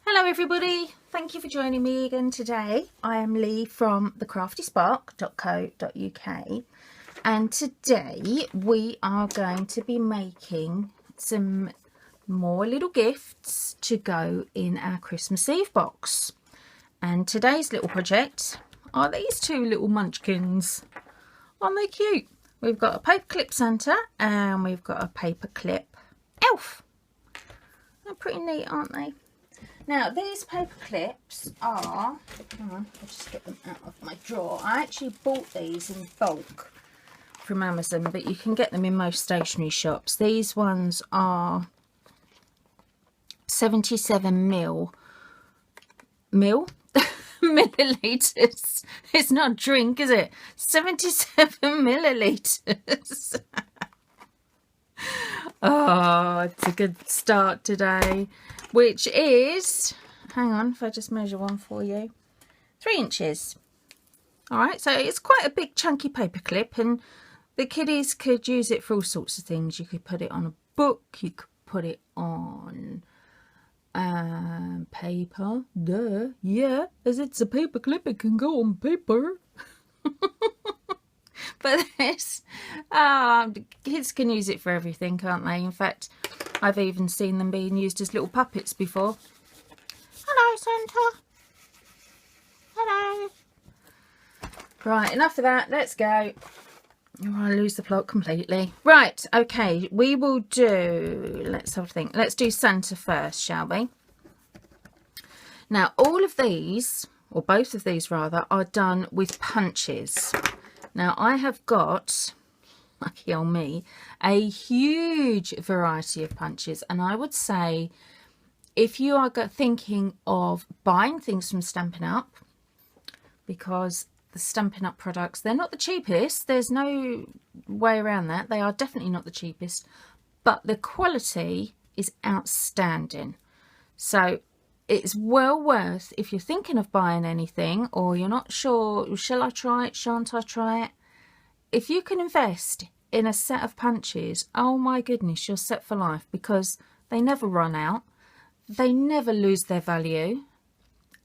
Hello everybody, thank you for joining me again today. I am Lee from thecraftyspark.co.uk and today we are going to be making some more little gifts to go in our Christmas Eve box. And today's little project are these two little munchkins. Aren't they cute? We've got a paperclip Santa and we've got a paperclip elf. They're pretty neat, aren't they? Now these paper clips are, hang on, I'll just get them out of my drawer. I actually bought these in bulk from Amazon, but you can get them in most stationery shops. These ones are 77 milliliters. It's not a drink, is it? 77 milliliters. Oh, it's a good start today. Which is, hang on, if I just measure one for you, 3 inches. All right, so it's quite a big chunky paper clip, and the kiddies could use it for all sorts of things. You could put it on a book, you could put it on paper, duh, yeah, as it's a paper clip, it can go on paper. But this, kids can use it for everything, can't they? In fact, I've even seen them being used as little puppets before. Hello, Santa. Hello. Right, enough of that. Let's go. Oh, I lose the plot completely. Right, okay. We will do, let's have a think. Let's do Santa first, shall we? Now, all of these, or both of these rather, are done with punches. Now, I have got, lucky old me, a huge variety of punches, and I would say if you are thinking of buying things from Stampin' Up, because the Stampin' Up products, they're not the cheapest, there's no way around that, they are definitely not the cheapest, but the quality is outstanding. So it's well worth, if you're thinking of buying anything or you're not sure, shall I try it, shan't I try it? If you can invest in a set of punches, oh my goodness, you're set for life, because they never run out, they never lose their value,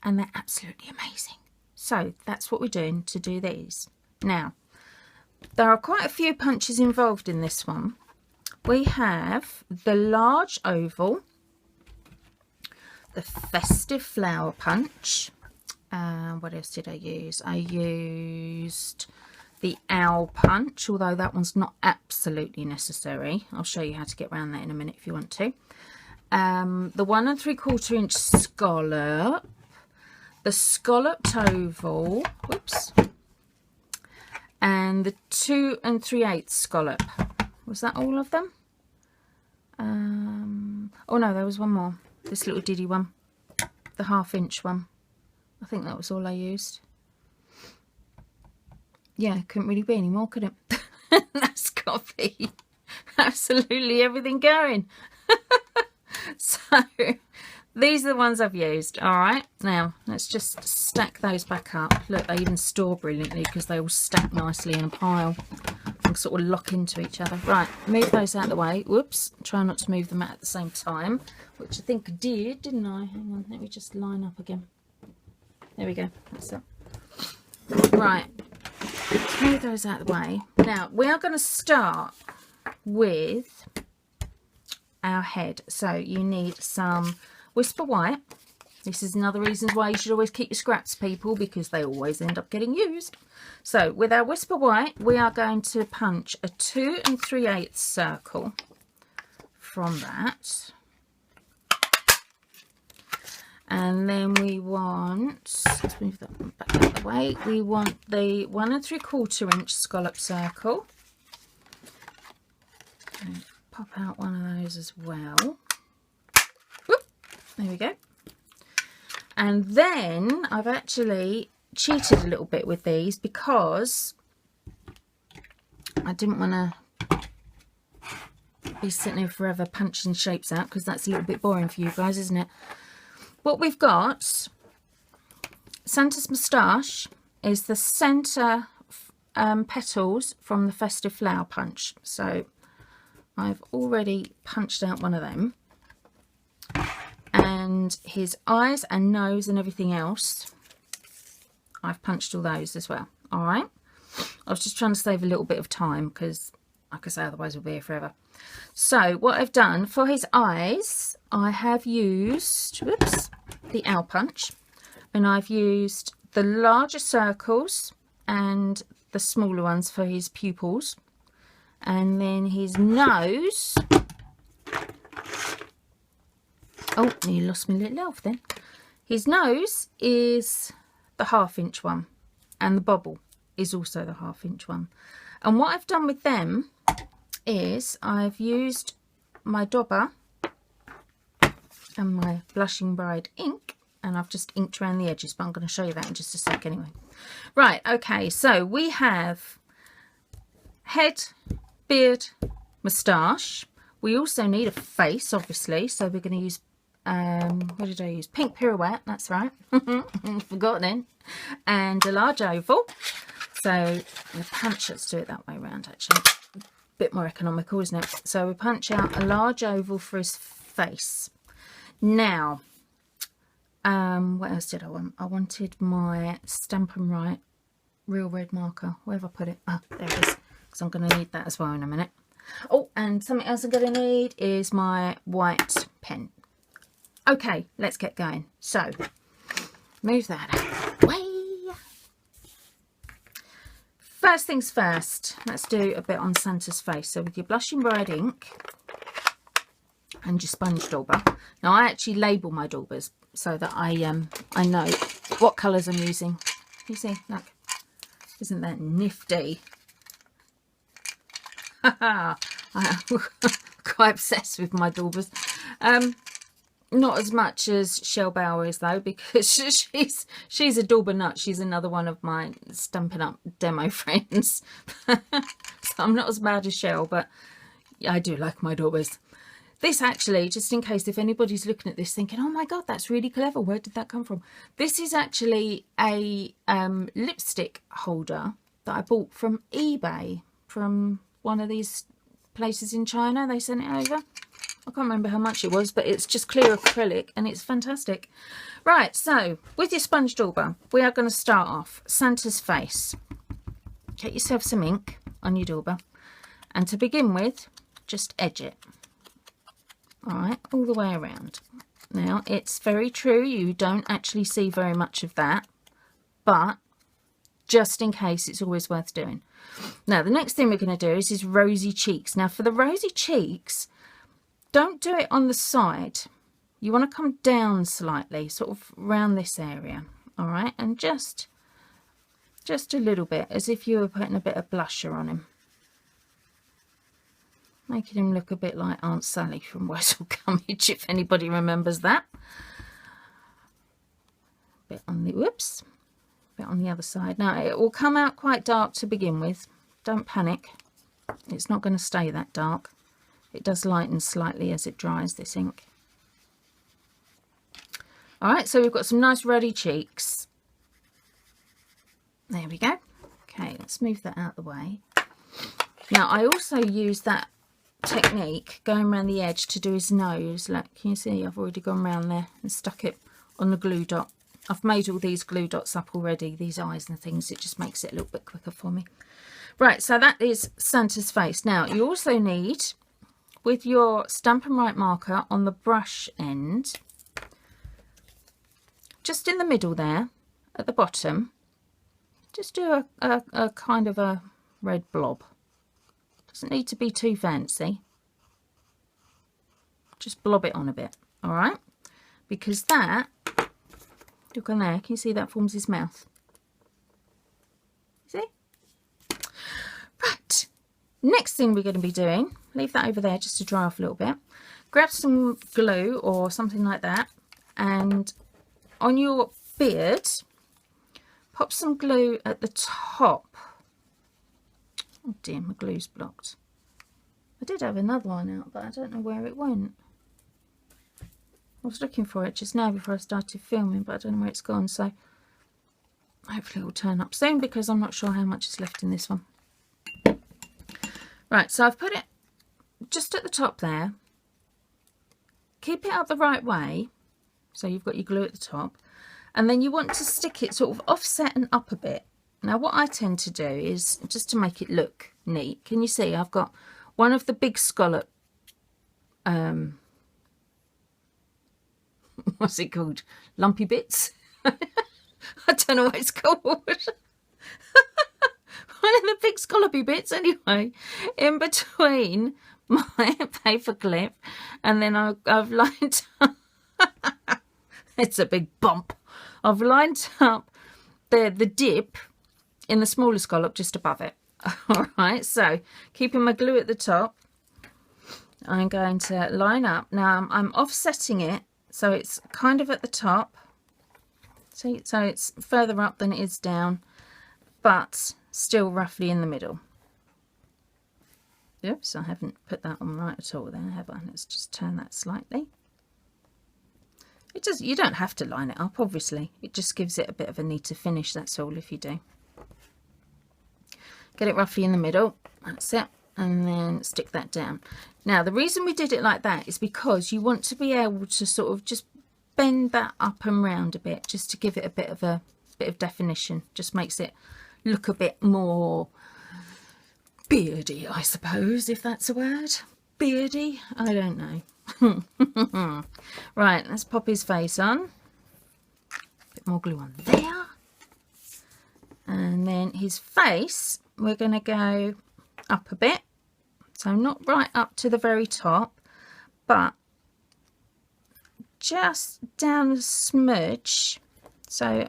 and they're absolutely amazing. So that's what we're doing to do these. Now, there are quite a few punches involved in this one. We have the large oval, the festive flower punch. What else did I use? I used the owl punch, although that one's not absolutely necessary. I'll show you how to get around that in a minute if you want to. The 1 3/4 inch scallop, the scalloped oval, whoops, and the 2 3/8 scallop. Was that all of them? Oh no, there was one more. This little diddy one, the 1/2 inch one. I think that was all I used. Yeah, couldn't really be any more, could it? That's got to be absolutely everything going. So these are the ones I've used. All right, now let's just stack those back up. Look, they even store brilliantly because they all stack nicely in a pile and sort of lock into each other. Right, move those out of the way. Whoops, try not to move them out at the same time, which I think I did, didn't I? Hang on, let me just line up again. There we go, that's it. Right, move those out of the way. Now, we are going to start with our head. So you need some Whisper White. This is another reason why you should always keep your scraps, people, because they always end up getting used. So with our Whisper White, we are going to punch a 2 3/8 circle from that. And then we want, let's move that one back out of the way, we want the 1 3/4 inch scallop circle. And pop out one of those as well. Whoop, there we go. And then I've actually cheated a little bit with these because I didn't want to be sitting here forever punching shapes out, because that's a little bit boring for you guys, isn't it? What we've got, Santa's moustache, is the centre petals from the festive flower punch. So I've already punched out one of them. and his eyes and nose and everything else, I've punched all those as well. All right, I was just trying to save a little bit of time because, like I say, otherwise we'll be here forever. So what I've done for his eyes, I have used, whoops, the owl punch, and I've used the larger circles and the smaller ones for his pupils. And then his nose, oh, nearly lost my little elf then. His nose is the 1/2 inch one, and the bobble is also the 1/2 inch one. And what I've done with them is I've used my dauber and my Blushing Bride ink, and I've just inked around the edges, but I'm going to show you that in just a sec anyway. Right, okay, so we have head, beard, moustache. We also need a face, obviously, so we're going to use, what did I use? Pink Pirouette, that's right. Forgotten it. And a large oval. So the punch, let's do it that way around actually. A bit more economical, isn't it? So we punch out a large oval for his face. Now, what else did I want? I wanted my Stampin' Real Red marker. Where have I put it? Ah, there it is. Because I'm going to need that as well in a minute. Oh, and something else I'm going to need is my white pen. Okay, let's get going. So, move that out of the way. First things first, let's do a bit on Santa's face. So with your Blushing Bride ink and your sponge dauber. Now I actually label my daubers so that I know what colours I'm using. You see, look, isn't that nifty? I'm quite obsessed with my daubers. Not as much as Shell Bauer is though, because she's a dauber nut. She's another one of my Stampin' Up demo friends. So I'm not as bad as Shell, but I do like my daubers. This actually, just in case if anybody's looking at this thinking, oh my god, that's really clever, where did that come from? This is actually a lipstick holder that I bought from eBay, from one of these places in China. They sent it over. I can't remember how much it was, but it's just clear acrylic and it's fantastic. Right, so with your sponge dauber, we are going to start off Santa's face. Get yourself some ink on your dauber, and to begin with, just edge it. All right, all the way around. Now, it's very true, you don't actually see very much of that, but just in case, it's always worth doing. Now, the next thing we're going to do is his rosy cheeks. Now, for the rosy cheeks, don't do it on the side. You want to come down slightly, sort of around this area, all right? And just a little bit, as if you were putting a bit of blusher on him. Making him look a bit like Aunt Sally from Whistle Gummidge, if anybody remembers that. Bit on the, whoops, bit on the other side. Now, it will come out quite dark to begin with. Don't panic. It's not going to stay that dark. It does lighten slightly as it dries, this ink. All right, so we've got some nice ruddy cheeks. There we go. Okay, let's move that out of the way. Now, I also use that technique going around the edge to do his nose. Look, can you see I've already gone around there and stuck it on the glue dot. I've made all these glue dots up already, these eyes and things. It just makes it a little bit quicker for me. Right, so that is Santa's face. Now, you also need, with your Stampin' Right marker on the brush end, just in the middle there, at the bottom, just do a kind of a red blob. Doesn't need to be too fancy. Just blob it on a bit, all right? Because that, look on there, can you see that forms his mouth? See? Right, next thing we're going to be doing, leave that over there just to dry off a little bit. Grab some glue or something like that, and on your beard, pop some glue at the top. Oh dear, my glue's blocked. I did have another one out, but I don't know where it went. I was looking for it just now before I started filming, but I don't know where it's gone, so hopefully it will turn up soon, because I'm not sure how much is left in this one. Right, so I've put it just at the top there. Keep it up the right way, So you've got your glue at the top. And then you want to stick it sort of offset and up a bit. Now what I tend to do is, just to make it look neat, can you see I've got one of the big scallop, what's it called? Lumpy bits? I don't know what it's called. One of the big scallopy bits anyway, in between my paper clip, and then I've lined up, it's a big bump. I've lined up the dip in the smaller scallop just above it. All right, so keeping my glue at the top, I'm going to line up. Now I'm offsetting it so it's kind of at the top. See, so it's further up than it is down, but still roughly in the middle. Oops, I haven't put that on right at all there, have I? Let's just turn that slightly. It does, you don't have to line it up, obviously. It just gives it a bit of a neater finish, that's all, if you do. Get it roughly in the middle, that's it, and then stick that down. Now, the reason we did it like that is because you want to be able to sort of just bend that up and round a bit, just to give it a bit of definition. Just makes it look a bit more beardy, I suppose, if that's a word. Beardy? I don't know. Right, let's pop his face on. A bit more glue on there. And then his face, we're going to go up a bit. So not right up to the very top, but just down a smudge. So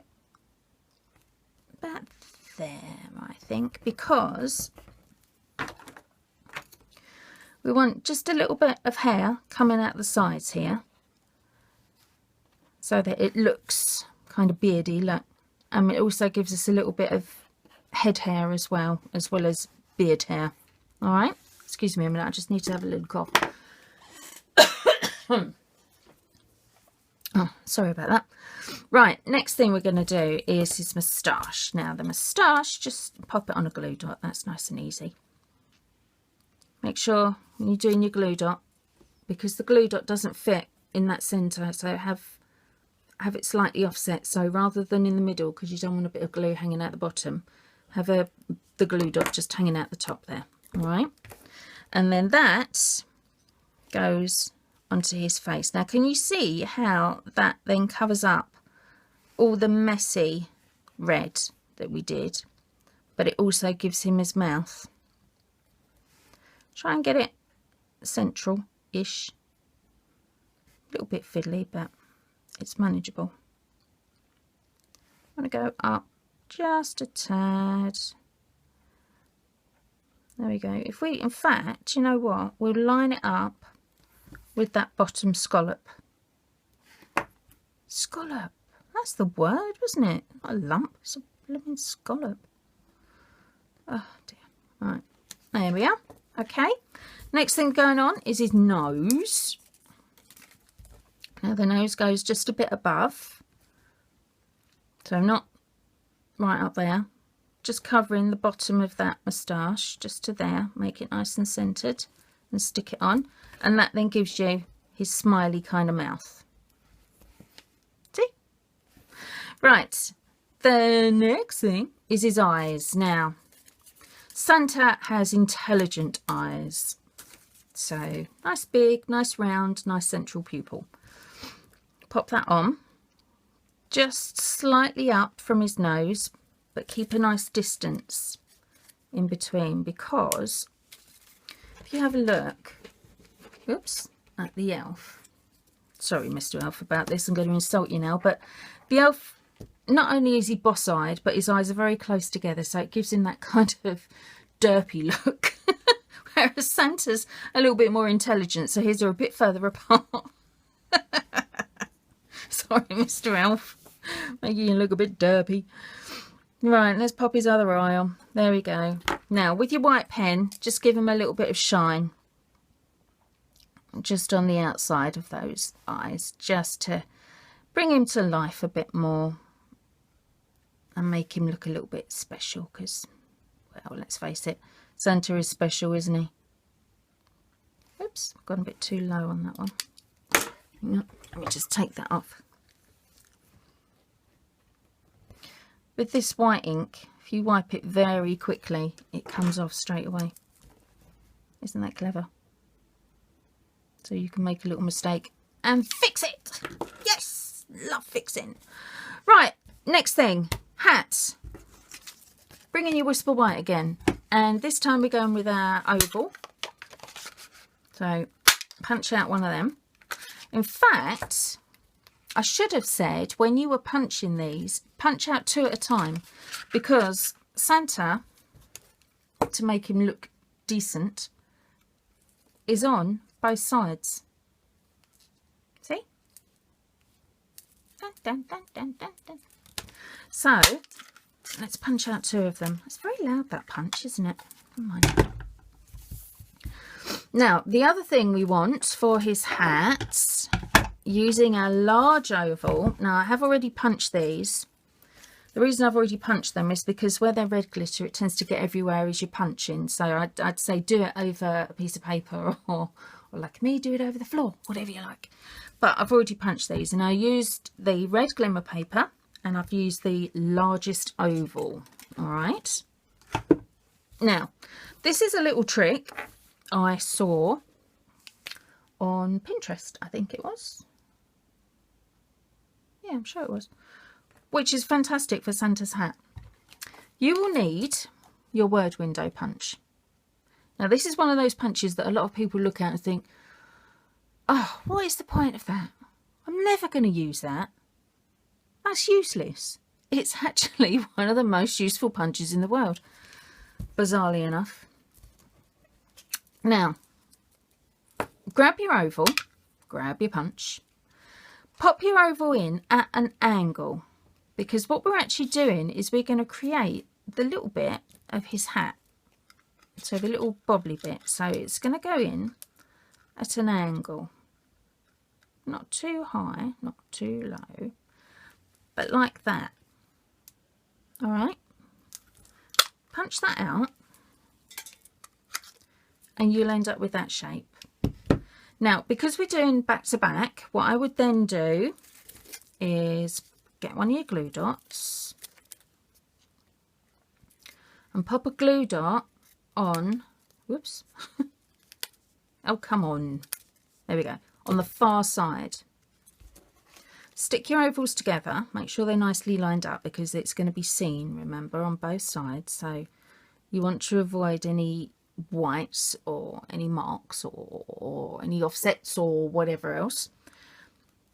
about there, I think, because we want just a little bit of hair coming out the sides here, so that it looks kind of beardy, look. It also gives us a little bit of head hair as well as beard hair. All right, excuse me a minute, I just need to have a little cough. Oh, sorry about that. Right, next thing we're going to do is his moustache. Now the moustache, just pop it on a glue dot. That's nice and easy. Make sure when you're doing your glue dot, because the glue dot doesn't fit in that centre, so have it slightly offset. So rather than in the middle, because you don't want a bit of glue hanging out the bottom, have the glue dot just hanging out the top there. All right, and then that goes onto his face. Now can you see how that then covers up all the messy red that we did, but it also gives him his mouth. Try and get it central-ish. A little bit fiddly, but it's manageable. I'm going to go up just a tad. There we go. If we, in fact, you know what? We'll line it up with that bottom scallop. Scallop. That's the word, wasn't it? Not a lump. It's a blooming scallop. Oh, dear. Right. There we are. Okay, next thing going on is his nose. Now the nose goes just a bit above, so not right up there, just covering the bottom of that moustache just to there, make it nice and centered, and stick it on, and that then gives you his smiley kind of mouth. See? Right, the next thing is his eyes. Now Santa has intelligent eyes, so nice big, nice round, nice central pupil. Pop that on, just slightly up from his nose, but keep a nice distance in between, because if you have a look, oops, at the elf, sorry Mr. Elf about this, I'm going to insult you now, but the elf, not only is he boss-eyed, but his eyes are very close together, so it gives him that kind of derpy look. Whereas Santa's a little bit more intelligent, so his are a bit further apart. Sorry, Mr. Elf, making you look a bit derpy. Right, let's pop his other eye on. There we go. Now, with your white pen, just give him a little bit of shine. Just on the outside of those eyes, just to bring him to life a bit more. And make him look a little bit special, because, well, let's face it, Santa is special, isn't he? Oops, I've gone a bit too low on that one. Let me just take that off. with this white ink, if you wipe it very quickly, it comes off straight away. Isn't that clever? So you can make a little mistake and fix it. Yes, love fixing. Right, next thing, hats. Bring in your Whisper White again. And this time we're going with our oval. So punch out one of them. In fact, I should have said when you were punching these, punch out 2 at a time, because Santa, to make him look decent, is on both sides. See? Dun, dun, dun, dun, dun, dun. So let's punch out 2 of them. It's very loud, that punch, isn't it? Never mind. Now, the other thing we want for his hats, using a large oval. Now, I have already punched these. The reason I've already punched them is because where they're red glitter, it tends to get everywhere as you're punching. So I'd say do it over a piece of paper, or like me, do it over the floor, whatever you like. But I've already punched these, and I used the red glimmer paper, and I've used the largest oval. All right. Now, this is a little trick I saw on Pinterest, I think it was. Yeah, I'm sure it was. Which is fantastic for Santa's hat. You will need your word window punch. Now, this is one of those punches that a lot of people look at and think, oh, what is the point of that? I'm never going to use that. That's useless. It's actually one of the most useful punches in the world, bizarrely enough. Now, grab your oval, grab your punch, pop your oval in at an angle, because what we're actually doing is we're going to create the little bit of his hat. So the little bobbly bit. So it's going to go in at an angle. Not too high, not too low, but like that. All right. Punch that out, and you'll end up with that shape. Now, because we're doing back to back, what I would then do is get one of your glue dots and pop a glue dot on, whoops, oh, come on, there we go, on the far side. Stick your ovals together, make sure they're nicely lined up, because it's going to be seen, remember, on both sides. So you want to avoid any whites or any marks or any offsets or whatever else.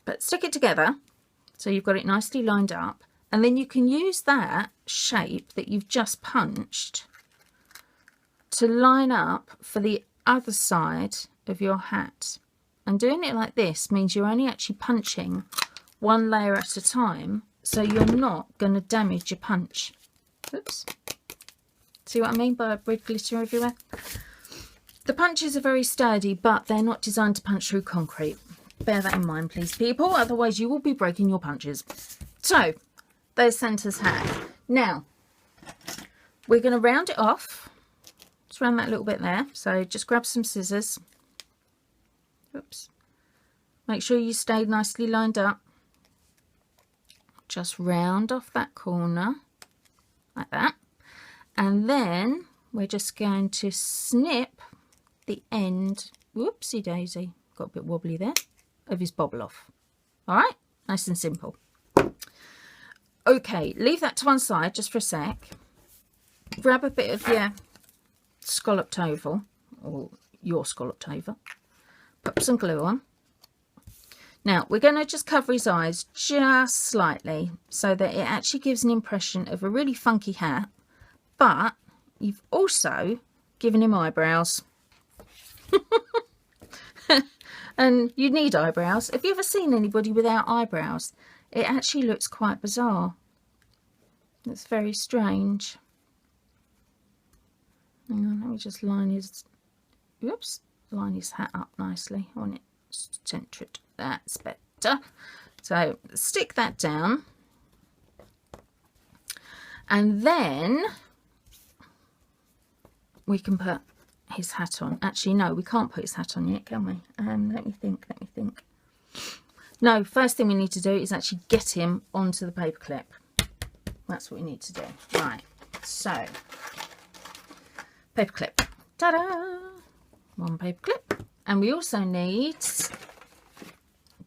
But stick it together so you've got it nicely lined up, and then you can use that shape that you've just punched to line up for the other side of your hat. And doing it like this means you're only actually punching one layer at a time, so you're not going to damage your punch. Oops. See what I mean by red glitter everywhere? The punches are very sturdy, but they're not designed to punch through concrete. Bear that in mind, please, people. Otherwise, you will be breaking your punches. So, there's Santa's hat. Now, we're going to round it off. Just round that little bit there. So, just grab some scissors. Oops. Make sure you stay nicely lined up. Just round off that corner like that, and then we're just going to snip the end, whoopsie daisy, got a bit wobbly there, of his bobble off. All right, nice and simple. Okay, leave that to one side just for a sec. Grab a bit of your scalloped oval, or your scalloped oval, put some glue on. Now, we're going to just cover his eyes just slightly so that it actually gives an impression of a really funky hat, but you've also given him eyebrows. And you need eyebrows. Have you ever seen anybody without eyebrows? It actually looks quite bizarre. It's very strange. Hang on, let me just line his, whoops, line his hat up nicely. I want it centered. That's better. So stick that down, and then we can put his hat on. Actually, no, we can't put his hat on yet, can we? Let me think. No, first thing we need to do is actually get him onto the paper clip. That's what we need to do. Right, so paper clip. Ta-da! One paper clip. And we also need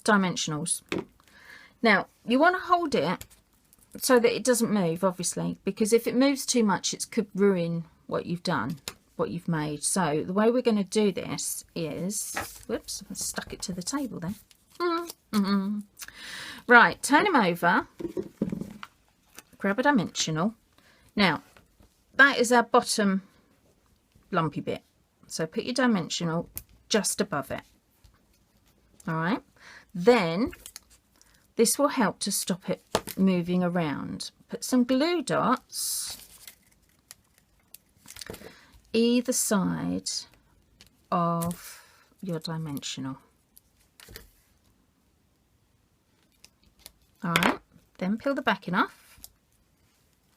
dimensionals. Now, you want to hold it so that it doesn't move, obviously, because if it moves too much, it could ruin what you've done, what you've made. So the way we're going to do this is, whoops, I stuck it to the table there. Right, turn him over, grab a dimensional. Now, that is our bottom lumpy bit. So put your dimensional just above it. All right, then this will help to stop it moving around. Put some glue dots either side of your dimensional. All right, then peel the backing off,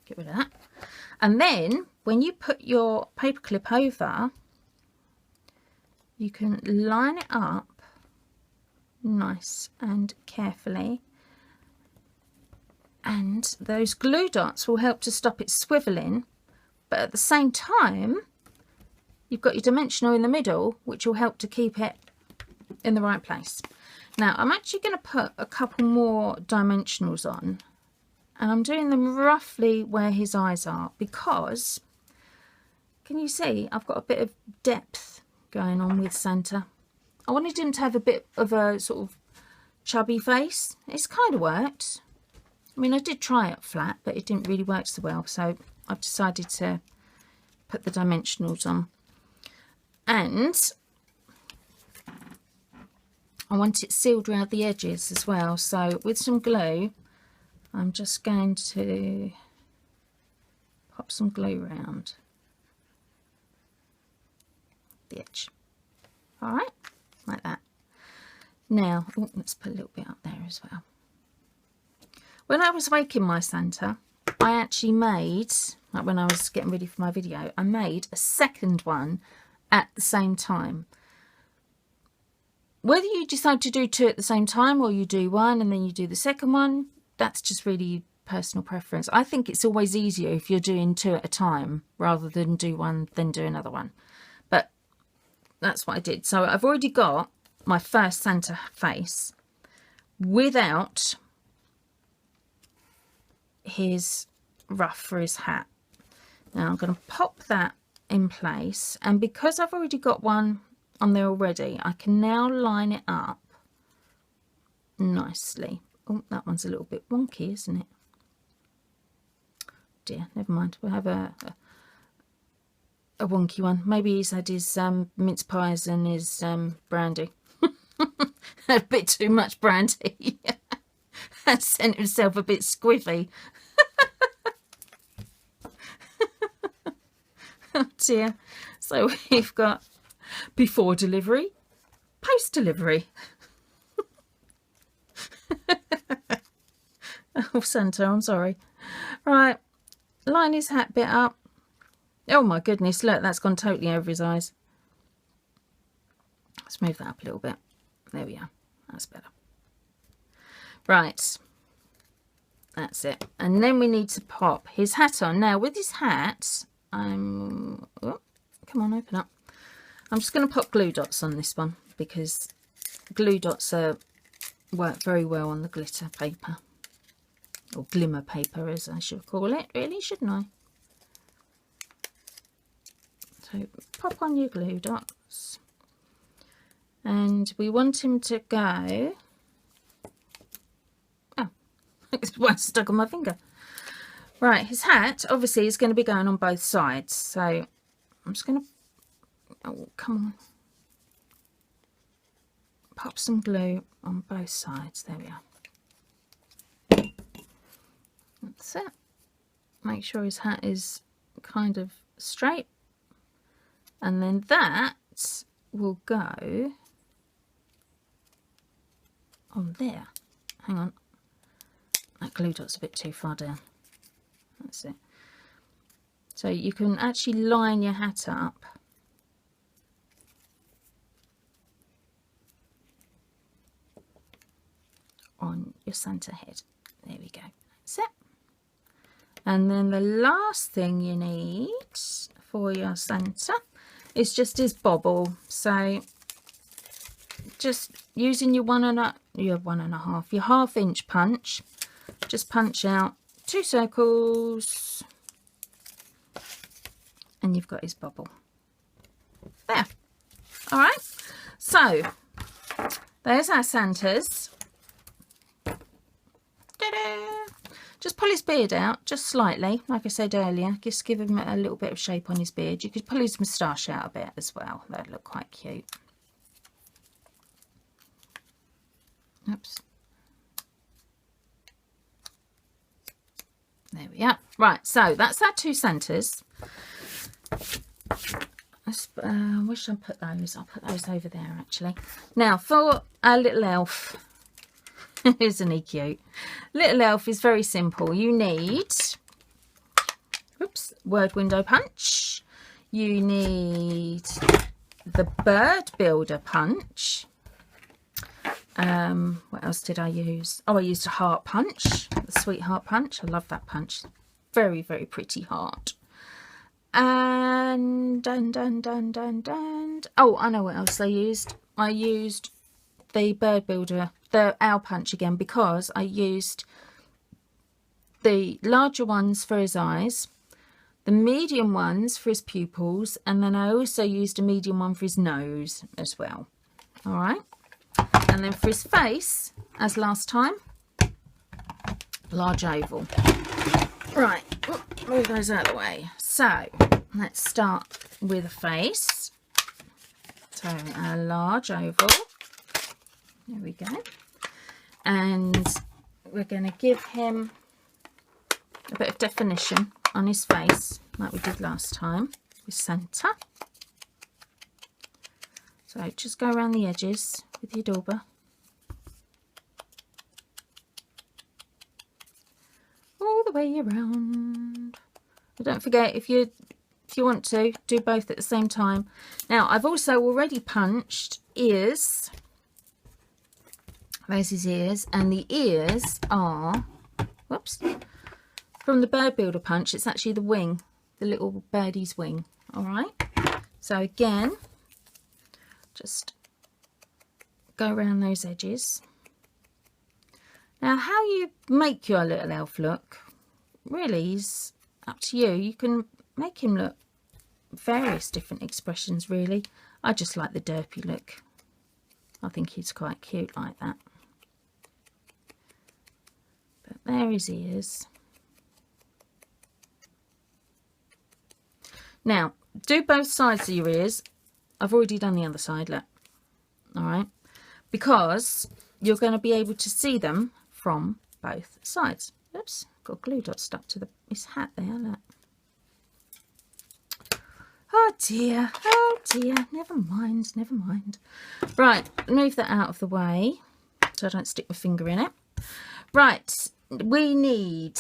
get rid of that, and then when you put your paper clip over, you can line it up nice and carefully, and those glue dots will help to stop it swiveling, but at the same time you've got your dimensional in the middle, which will help to keep it in the right place. Now I'm actually going to put a couple more dimensionals on, and I'm doing them roughly where his eyes are, because can you see I've got a bit of depth going on with Santa. I wanted him to have a bit of a sort of chubby face. It's kind of worked. I mean, I did try it flat, but it didn't really work so well, so I've decided to put the dimensionals on. And I want it sealed around the edges as well, so with some glue I'm just going to pop some glue around the edge. All right, like that. Now, oh, let's put a little bit up there as well. When I was making my Santa, I actually made, like when I was getting ready for my video, I made a second one at the same time. Whether you decide to do two at the same time or you do one and then you do the second one, that's just really personal preference. I think it's always easier if you're doing two at a time rather than do one then do another one. But that's what I did. So I've already got my first Santa face without his ruff for his hat. Now I'm going to pop that in place, and because I've already got one on there already, I can now line it up nicely. Oh, that one's a little bit wonky, isn't it? Dear, never mind. We'll have a wonky one. Maybe he's had his mince pies and his brandy. A bit too much brandy. And sent himself a bit squiffy. Oh dear. So we've got before delivery, post delivery. Oh Santa, I'm sorry. Right, line his hat bit up. Oh my goodness, look, that's gone totally over his eyes. Let's move that up a little bit. There we are, that's better. Right, that's it. And then we need to pop his hat on. Now with his hat, oh, come on, open up. I'm just going to pop glue dots on this one because glue dots work very well on the glitter paper, or glimmer paper as I should call it, really, shouldn't I? So pop on your glue dots, and we want him to go, oh, it's one stuck on my finger. Right, his hat obviously is going to be going on both sides, so I'm just going to, oh come on, pop some glue on both sides. There we are. That's it. Make sure his hat is kind of straight, and then that will go on there. Hang on, that glue dot's a bit too far down. That's it. So you can actually line your hat up on your Santa head. There we go. That's it. And then the last thing you need for your Santa is just his bobble. So just using your your half-inch punch, just punch out 2 circles and you've got his bobble. There. All right. So there's our Santas. Ta-da! Just pull his beard out just slightly, like I said earlier. Just give him a little bit of shape on his beard. You could pull his moustache out a bit as well. That'd look quite cute. Oops. There we are. Right, so that's our 2 Santas. I wish I'd put those. I'll put those over there actually. Now for our little elf. Isn't he cute? Little elf is very simple. You need, oops, word window punch. You need the bird builder punch. What else did I use? Oh, I used a heart punch, the sweetheart punch. I love that punch. Very, very pretty heart. And oh, I know what else I used. I used the bird builder, the owl punch again, because I used the larger ones for his eyes, the medium ones for his pupils, and then I also used a medium one for his nose as well. All right. And then for his face, as last time, large oval. Right, move those out of the way. So let's start with a face. So a large oval. There we go. And we're going to give him a bit of definition on his face, like we did last time with Santa. So just go around the edges with your dauber. All the way around. But don't forget, if you want to, do both at the same time. Now, I've also already punched ears. There's his ears, and the ears are, whoops, from the bird builder punch. It's actually the wing, the little birdie's wing. All right. So again, just go around those edges. Now, how you make your little elf look really is up to you. You can make him look various different expressions, really. I just like the derpy look. I think he's quite cute like that. But there his ears. Now, do both sides of your ears. I've already done the other side, look. All right. Because you're going to be able to see them from both sides. Oops, got a glue dot stuck to his hat there, look. Oh dear, never mind, never mind. Right, move that out of the way so I don't stick my finger in it. Right, we need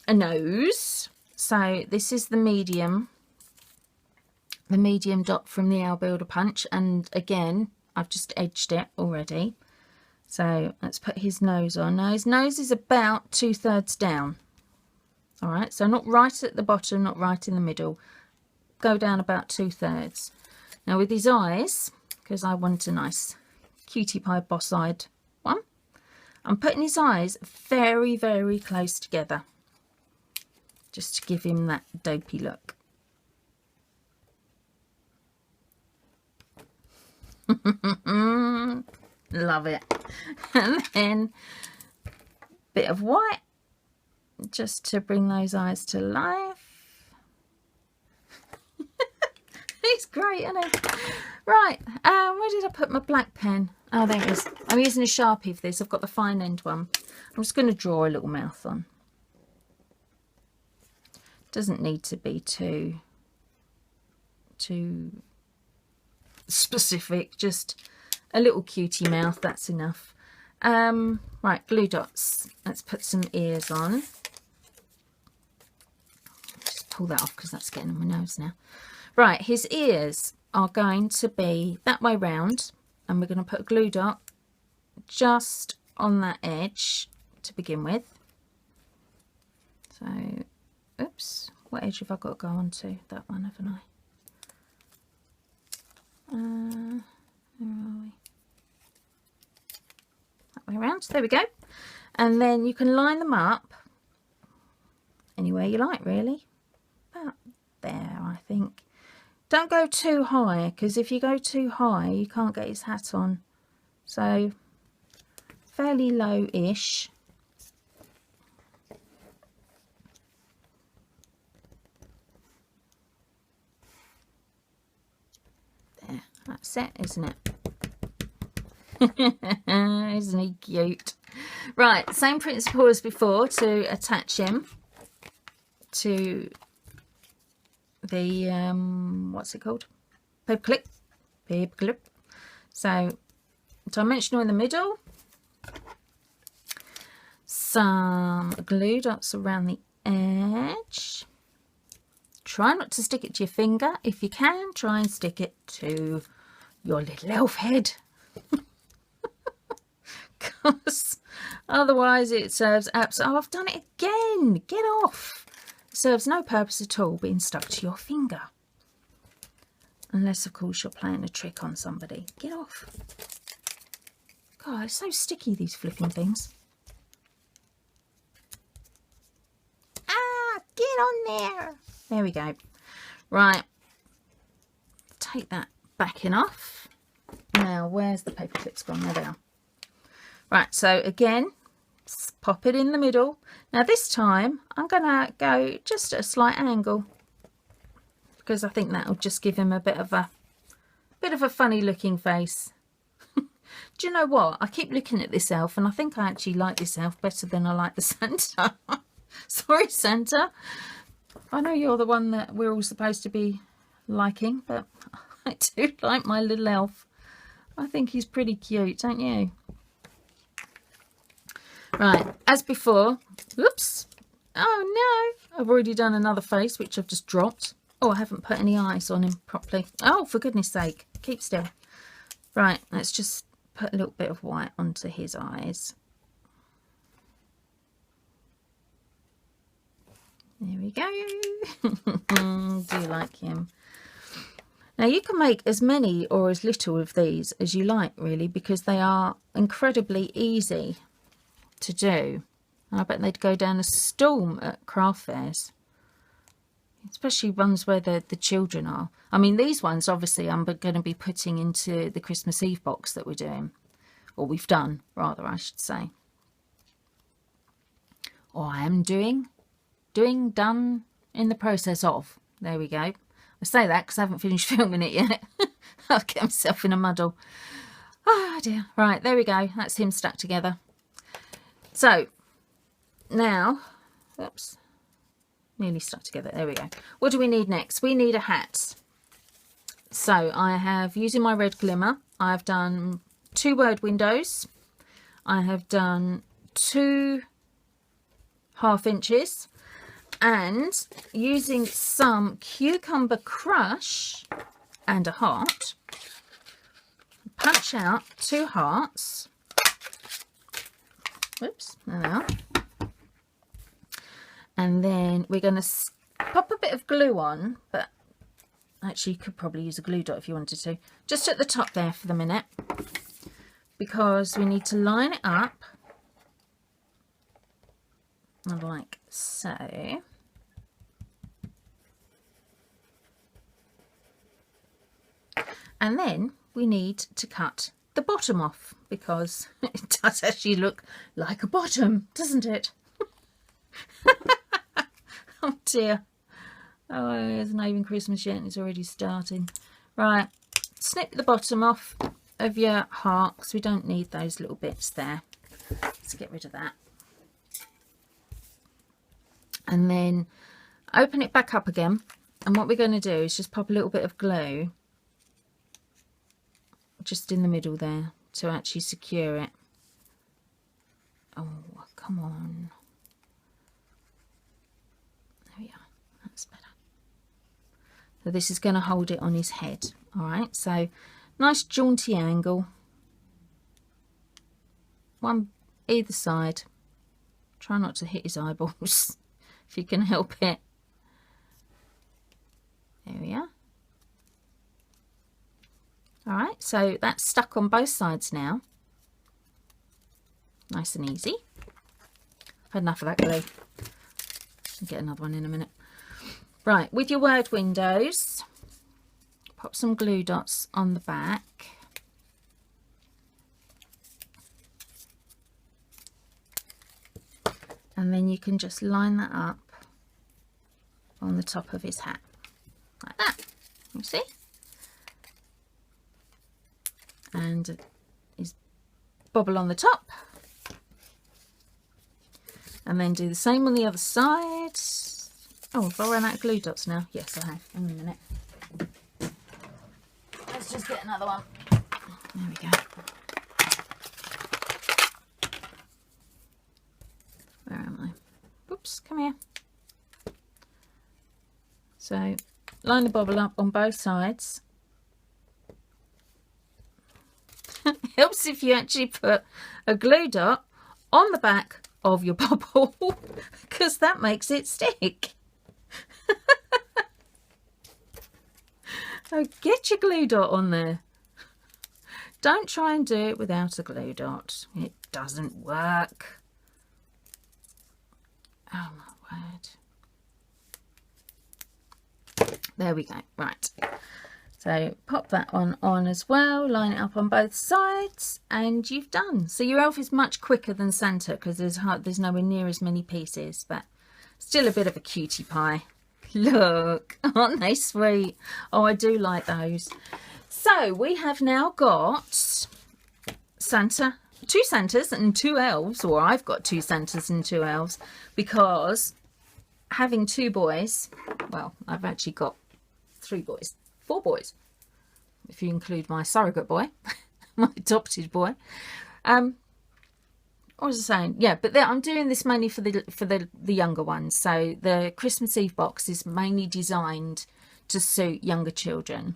a nose. So this is the medium dot from the Owl Builder Punch, and again, I've just edged it already. So let's put his nose on. Now his nose is about 2/3 down. All right, so not right at the bottom, not right in the middle. Go down about 2/3. Now with his eyes, because I want a nice cutie pie boss-eyed one, I'm putting his eyes very, very close together, just to give him that dopey look. Love it. And then a bit of white just to bring those eyes to life. He's great, isn't he? Right, where did I put my black pen? Oh, there it is. I'm using a Sharpie for this. I've got the fine end one. I'm just going to draw a little mouth on. Doesn't need to be too specific, just a little cutie mouth, that's enough. Right, glue dots. Let's put some ears on. Just pull that off because that's getting on my nose now. Right, his ears are going to be that way round, and we're going to put a glue dot just on that edge to begin with. So, oops, what edge have I got to go on to? That one, haven't I? Where are we? That way around. There we go. And then you can line them up anywhere you like, really. About there, I think. Don't go too high, because if you go too high, you can't get his hat on. So, fairly low-ish. There, that's it, isn't it? Isn't he cute? Right, same principle as before to attach him to the what's it called, paperclip. So dimensional in the middle, some glue dots around the edge. Try not to stick it to your finger. If you can, try and stick it to your little elf head, because otherwise it serves oh, I've done it again, get off. Serves no purpose at all being stuck to your finger. Unless, of course, you're playing a trick on somebody. Get off. God, it's so sticky, these flipping things. Ah, get on there. There we go. Right. Take that backing off. Now, where's the paper clips gone? There they are. Right, so again, pop it in the middle. Now this time I'm gonna go just at a slight angle, because I think that'll just give him a bit of a funny looking face. Do you know what? I keep looking at this elf and I think I actually like this elf better than I like the Santa. Sorry, Santa. I know you're the one that we're all supposed to be liking, but I do like my little elf. I think he's pretty cute, don't you? Right, as before, whoops, oh no, I've already done another face, which I've just dropped. Oh, I haven't put any eyes on him properly. Oh, for goodness sake, keep still. Right, let's just put a little bit of white onto his eyes. There we go. Do you like him? Now you can make as many or as little of these as you like, really, because they are incredibly easy to do. I bet they'd go down a storm at craft fairs, especially ones where the children are. I mean, these ones obviously I'm going to be putting into the Christmas Eve box that we're doing, or we've done rather, I should say, or I am done in the process of. There we go. I say that because I haven't finished filming it yet. I'll get myself in a muddle. Oh dear. Right, there we go, that's him stuck together. So now, oops, nearly stuck together. There we go. What do we need next? We need a hat. So I have, using my red glimmer, I've done 2 word windows. I have done 2 1/2 inches, and using some cucumber crush and a heart, punch out 2 hearts. Whoops, there they are. And then we're going to pop a bit of glue on, but actually you could probably use a glue dot if you wanted to, just at the top there for the minute, because we need to line it up like so. And then we need to cut the bottom off, because it does actually look like a bottom, doesn't it? Oh dear. Oh, it's not even Christmas yet and it's already starting. Right, snip the bottom off of your heart, because we don't need those little bits there. Let's get rid of that. And then open it back up again, and what we're going to do is just pop a little bit of glue just in the middle there to actually secure it. Oh, come on. There we are. That's better. So this is going to hold it on his head. All right, so nice jaunty angle. One either side. Try not to hit his eyeballs. if you can help it. There we are. All right, so that's stuck on both sides now. Nice and easy. I've had enough of that glue. I'll get another one in a minute. Right, with your word windows, pop some glue dots on the back. And then you can just line that up on the top of his hat, like that, you see? And his bobble on the top. And then do the same on the other side. Oh, have I run out of glue dots now? Yes, I have. Hang on a minute. Let's just get another one. There we go. Where am I? Oops, come here. So, line the bobble up on both sides. Helps if you actually put a glue dot on the back of your bobble, because that makes it stick. So get your glue dot on there. Don't try and do it without a glue dot. It doesn't work. Oh my word. There we go. Right. So pop that one on as well, line it up on both sides, and you've done. So your elf is much quicker than Santa because there's nowhere near as many pieces, but still a bit of a cutie pie. Look, aren't they sweet? Oh, I do like those. So we have now got Santa, 2 Santas and 2 elves, or I've got 2 Santas and 2 elves, because having 2 boys, well, I've actually got 3 boys. 4 boys, if you include my surrogate boy, my adopted boy. What was I saying? Yeah, but I'm doing this mainly for the younger ones. So the Christmas Eve box is mainly designed to suit younger children.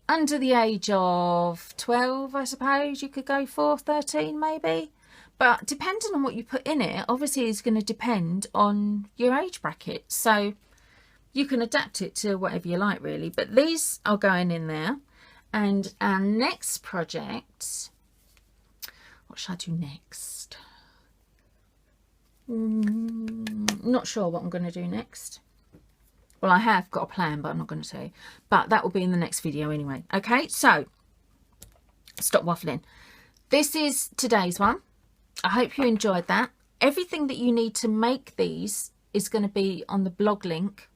Under the age of 12, I suppose you could go for 13 maybe. But depending on what you put in it, obviously it's going to depend on your age bracket. So you can adapt it to whatever you like, really. But these are going in there. And our next project, what should I do next? Not sure what I'm going to do next. Well, I have got a plan, but I'm not going to tell you. But that will be in the next video anyway. Okay, so stop waffling. This is today's one. I hope you enjoyed that. Everything that you need to make these is going to be on the blog link,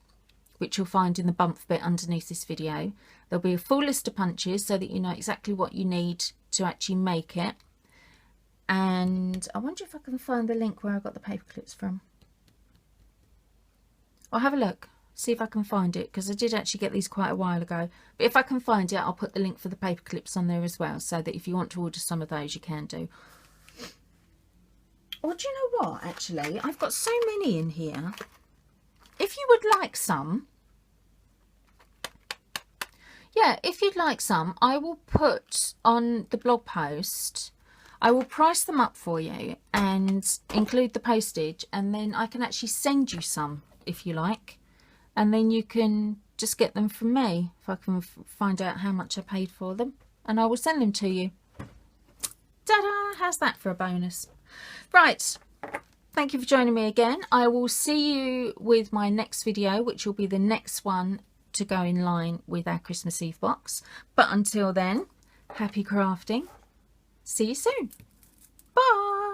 which you'll find in the bump bit underneath this video. There'll be a full list of punches so that you know exactly what you need to actually make it. And I wonder if I can find the link where I got the paper clips from. I'll have a look, see if I can find it, because I did actually get these quite a while ago. But if I can find it, I'll put the link for the paper clips on there as well, so that if you want to order some of those, you can do. Or do you know what, actually? I've got so many in here. If you would like some, yeah, if you'd like some, I will put on the blog post, I will price them up for you and include the postage, and then I can actually send you some if you like, and then you can just get them from me if I can find out how much I paid for them, and I will send them to you. Ta-da! How's that for a bonus? Right. Thank you for joining me again. I will see you with my next video, which will be the next one to go in line with our Christmas Eve box. But until then, happy crafting. See you soon. Bye.